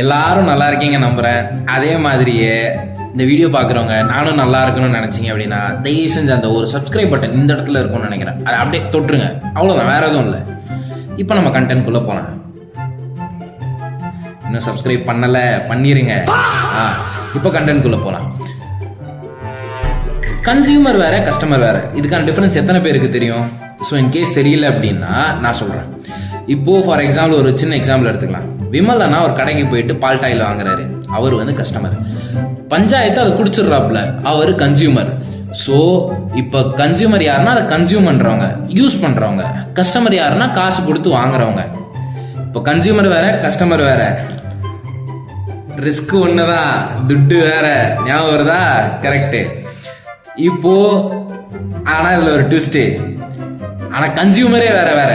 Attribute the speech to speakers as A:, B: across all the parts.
A: எல்லாரும் நல்லா இருக்கீங்க நம்புகிறேன். அதே மாதிரியே இந்த வீடியோ பார்க்குறவங்க நானும் நல்லா இருக்கணும்னு நினச்சிங்க அப்படின்னா தயவு செஞ்சு அந்த ஒரு சப்ஸ்கிரைப் பட்டன் இந்த இடத்துல இருக்கும்னு நினைக்கிறேன். அதை அப்படியே தொட்டுருங்க, அவ்வளோதான், வேறு எதுவும் இல்லை. இப்போ நம்ம கண்டென்ட்குள்ளே போகலாம். இன்னும் சப்ஸ்கிரைப் பண்ணலை, பண்ணிடுங்க. இப்போ கண்டென்ட்குள்ளே போகலாம். கன்சியூமர் வேறு, கஸ்டமர் வேறு. இதுக்கான டிஃப்ரென்ஸ் எத்தனை பேருக்கு தெரியும்? ஸோ இன்கேஸ் தெரியல அப்படின்னா நான் சொல்கிறேன். இப்போது ஃபார் எக்ஸாம்பிள் ஒரு சின்ன எக்ஸாம்பிள் எடுத்துக்கலாம். விமல் அண்ணா ஒரு கடைக்கு போயிட்டு பால் டாயில் வாங்குறாரு, அவர் வந்து கஸ்டமர். பஞ்சாயத்து அதை குடிச்சிடுறாப்புல, அவர் கன்சியூமர். ஸோ இப்போ கன்சியூமர் யாருன்னா அதை கன்சியூம் பண்ணுறவங்க, யூஸ் பண்ணுறவங்க. கஸ்டமர் யாருன்னா காசு கொடுத்து வாங்குறவங்க. இப்போ கன்சியூமர் வேற, கஸ்டமர் வேற. ரிஸ்க் ஒன்று தான், துட்டு வேற. ஞாபகம் வருதா? கரெக்டு. இப்போ ஆனால் இதில் ஒரு ட்விஸ்ட்டு. ஆனால் கன்சியூமரே வேற வேற.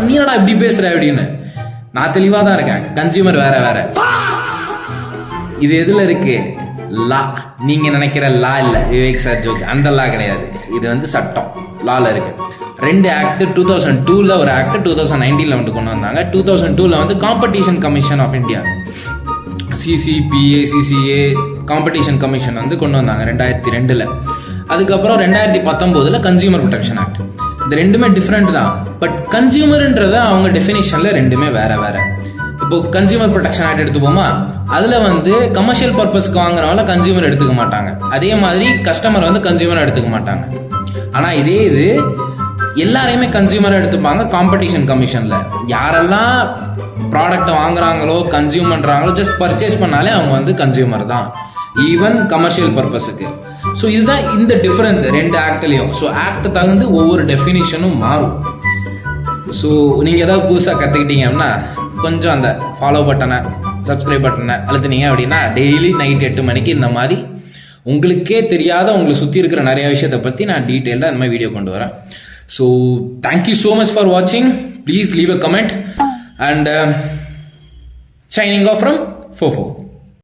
A: நீடா இப்படி பேசுற அப்படின்னு நான் தெளிவாக தான் இருக்கேன். கன்சியூமர் வேற வேற. இது எதில் இருக்கு? லா. நீங்க நினைக்கிற லா இல்லை, விவேக் சார் ஜோக், அந்த லா கிடையாது. இது வந்து சட்டம், லால இருக்கு. 2 ஆக்ட் 2002 ஒரு ஆக்ட் 2019 வந்து கொண்டு வந்தாங்க. 2002 வந்து competition commission of India, CCPA competition commission வந்து கொண்டு வந்தாங்க 2002. அதுக்கப்புறம் 2019 கன்சியூமர் ப்ரொடெக்ஷன் ஆக்ட். இந்த ரெண்டுமே டிஃப்ரெண்ட் தான், பட் கன்சியூமர்ன்றத அவங்க டெஃபினேஷனில் ரெண்டுமே வேற வேற. இப்போ கன்சியூமர் ப்ரொடெக்ஷன் ஆக்ட் எடுத்துப்போமா, அதில் வந்து கமர்ஷியல் பர்பஸ்க்கு வாங்குறவங்கள கன்சியூமர் எடுத்துக்க மாட்டாங்க. அதே மாதிரி கஸ்டமர் வந்து கன்சியூமர் எடுத்துக்க மாட்டாங்க. ஆனால் இதே இது எல்லாரையுமே கன்சியூமராக எடுத்துப்பாங்க காம்படிஷன் கமிஷனில். யாரெல்லாம் ப்ராடக்டை வாங்குறாங்களோ, கன்சியூம் பண்ணுறாங்களோ, ஜஸ்ட் பர்ச்சேஸ் பண்ணாலே அவங்க வந்து கன்சியூமர் தான், ஈவன் கமர்ஷியல் பர்பஸுக்கு. ஸோ இதுதான் இந்த டிஃப்ரென்ஸ் 2 ஆக்ட்லேயும். ஸோ ஆக்ட் தகுந்து ஒவ்வொரு டெஃபினிஷனும் மாறும். ஸோ நீங்கள் ஏதாவது புதுசாக கற்றுக்கிட்டீங்க அப்படின்னா கொஞ்சம் அந்த ஃபாலோ பட்டனை, சப்ஸ்கிரைப் பட்டனை அழுத்துனீங்க அப்படின்னா டெய்லி நைட் 8 மணிக்கு இந்த மாதிரி உங்களுக்கே தெரியாத, உங்களுக்கு சுற்றி இருக்கிற நிறைய விஷயத்தை பற்றி நான் டீட்டெயிலாக இந்த மாதிரி வீடியோ கொண்டு வரேன். So thank you so much for வாட்சிங். Please leave a comment and signing off from Fofo.